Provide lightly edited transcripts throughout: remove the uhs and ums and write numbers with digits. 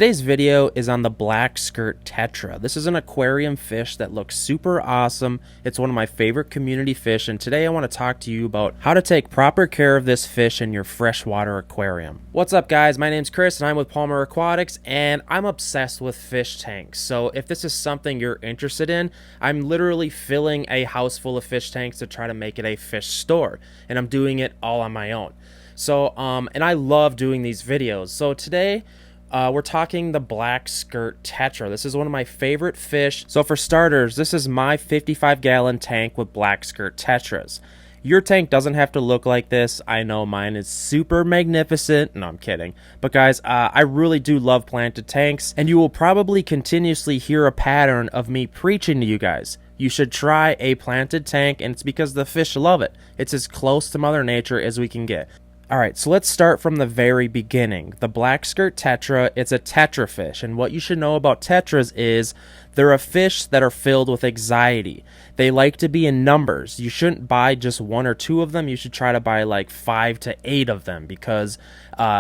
Today's video is on the Black Skirt Tetra. This is an aquarium fish that looks super awesome. It's one of my favorite community fish, and today I want to talk to you about how to take proper care of this fish in your freshwater aquarium. What's up, guys? My name's Chris and I'm with Palmer Aquatics, and I'm obsessed with fish tanks. So if this is something you're interested in, I'm literally filling a house full of fish tanks to try to make it a fish store, and I'm doing it all on my own. So and I love doing these videos. So today we're talking the Black Skirt Tetra. This is one of my favorite fish. So for starters, this is my 55-gallon tank with Black Skirt Tetras. Your tank doesn't have to look like this. I know mine is super magnificent. No, I'm kidding. But guys, I really do love planted tanks, and you will probably continuously hear a pattern of me preaching to you guys. You should try a planted tank, and it's because the fish love it. It's as close to Mother Nature as we can get. Alright, so let's start from the very beginning. The Black Skirt Tetra, it's a tetra fish, and what you should know about tetras is they're a fish that are filled with anxiety. They like to be in numbers. You shouldn't buy just one or two of them. You should try to buy like 5 to 8 of them because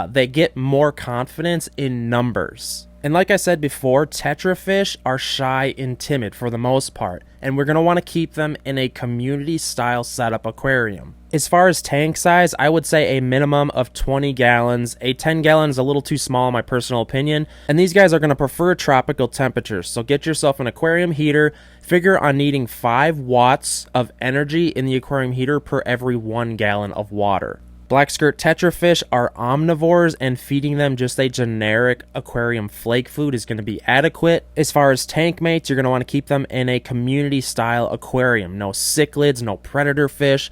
they get more confidence in numbers. And like I said before, tetra fish are shy and timid for the most part, and we're going to want to keep them in a community-style setup aquarium. As far as tank size, I would say a minimum of 20 gallons. A 10 gallon is a little too small in my personal opinion, and these guys are going to prefer tropical temperatures, so get yourself an aquarium heater. Figure on needing 5 watts of energy in the aquarium heater per every 1 gallon of water. Black Skirt Tetra fish are omnivores, and feeding them just a generic aquarium flake food is going to be adequate. As far as tank mates, you're going to want to keep them in a community style aquarium. No cichlids, no predator fish.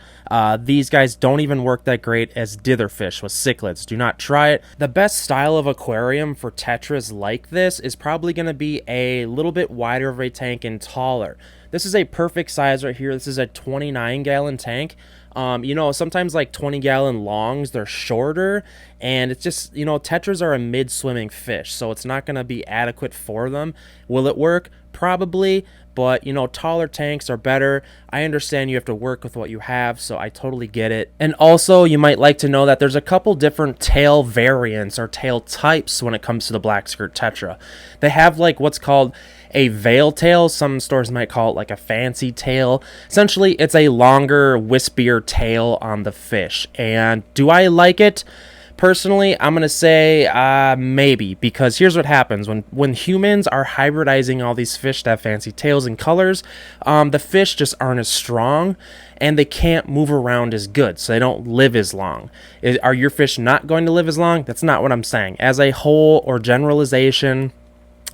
These guys don't even work that great as dither fish with cichlids. Do not try it. The best style of aquarium for tetras like this is probably going to be a little bit wider of a tank and taller. This is a perfect size right here. This is a 29-gallon tank. You know, sometimes like 20-gallon longs, they're shorter, and it's just, you know, tetras are a mid-swimming fish, so it's not going to be adequate for them. Will it work? Probably, but, you know, taller tanks are better. I understand you have to work with what you have, so I totally get it. And also, you might like to know that there's a couple different tail variants or tail types when it comes to the Black Skirt Tetra. They have like what's called a veil tail. Some stores might call it like a fancy tail. Essentially, it's a longer, wispier tail on the fish. And do I like it? Personally, I'm going to say maybe, because here's what happens. When humans are hybridizing all these fish that have fancy tails and colors, the fish just aren't as strong, and they can't move around as good, so they don't live as long. Are your fish not going to live as long? That's not what I'm saying. As a whole or generalization,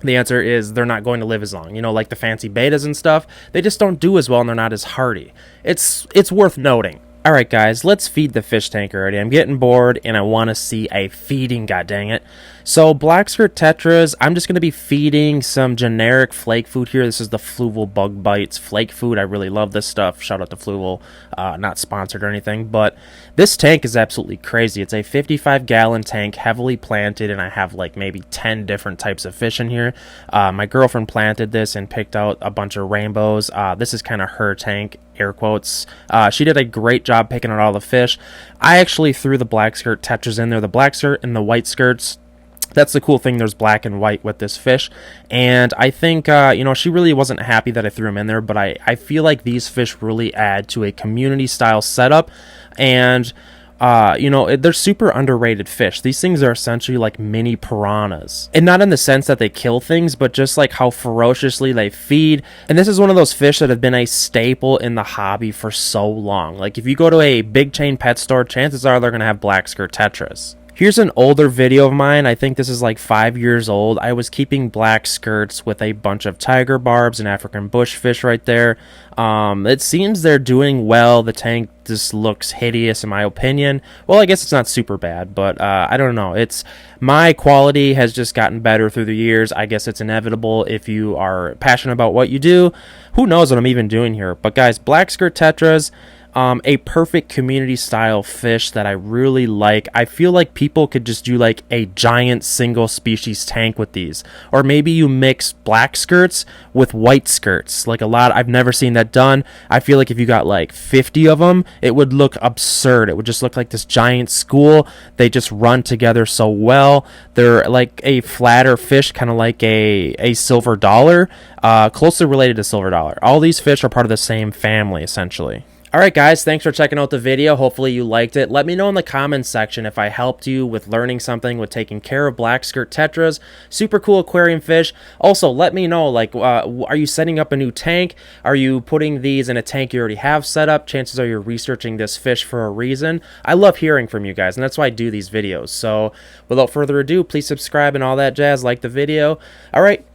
the answer is they're not going to live as long. You know, like the fancy betas and stuff, they just don't do as well, and they're not as hardy. It's worth noting. Alright guys, let's feed the fish tank already. I'm getting bored and I want to see a feeding, god dang it. So Black Skirt Tetras, I'm just going to be feeding some generic flake food here. This is the Fluval Bug Bites flake food. I really love this stuff. Shout out to Fluval. Not sponsored or anything, but this tank is absolutely crazy. It's a 55-gallon tank, heavily planted, and I have like maybe 10 different types of fish in here. My girlfriend planted this and picked out a bunch of rainbows. This is kind of her tank, air quotes. She did a great job picking out all the fish. I actually threw the Black Skirt Tetras in there, the black skirt and the white skirts. That's the cool thing, there's black and white with this fish, and I think, you know, she really wasn't happy that I threw them in there, but I feel like these fish really add to a community-style setup, and, you know, they're super underrated fish. These things are essentially like mini piranhas, and not in the sense that they kill things, but just like how ferociously they feed. And this is one of those fish that have been a staple in the hobby for so long. Like if you go to a big chain pet store, chances are they're going to have Black Skirt Tetras. Here's an older video of mine. I think this is like 5 years old. I was keeping black skirts with a bunch of tiger barbs and African bush fish right there. It seems they're doing well. The tank just looks hideous in my opinion. Well, I guess it's not super bad, but I don't know. My quality has just gotten better through the years. I guess it's inevitable if you are passionate about what you do. Who knows what I'm even doing here? But guys, Black Skirt Tetras, a perfect community style fish that I really like. I feel like people could just do like a giant single species tank with these, or maybe you mix black skirts with white skirts. Like I've never seen that done. I feel like if you got like 50 of them, it would look absurd. It would just look like this giant school. They just run together so well. They're like a flatter fish, kind of like a Silverdollar, closely related to Silverdollar. All these fish are part of the same family essentially. Alright guys, thanks for checking out the video. Hopefully you liked it. Let me know in the comments section if I helped you with learning something with taking care of black skirt tetras. Super cool aquarium fish. Also, let me know, like, are you setting up a new tank? Are you putting these in a tank you already have set up? Chances are you're researching this fish for a reason. I love hearing from you guys, and that's why I do these videos. So, without further ado, please subscribe and all that jazz. Like the video. Alright,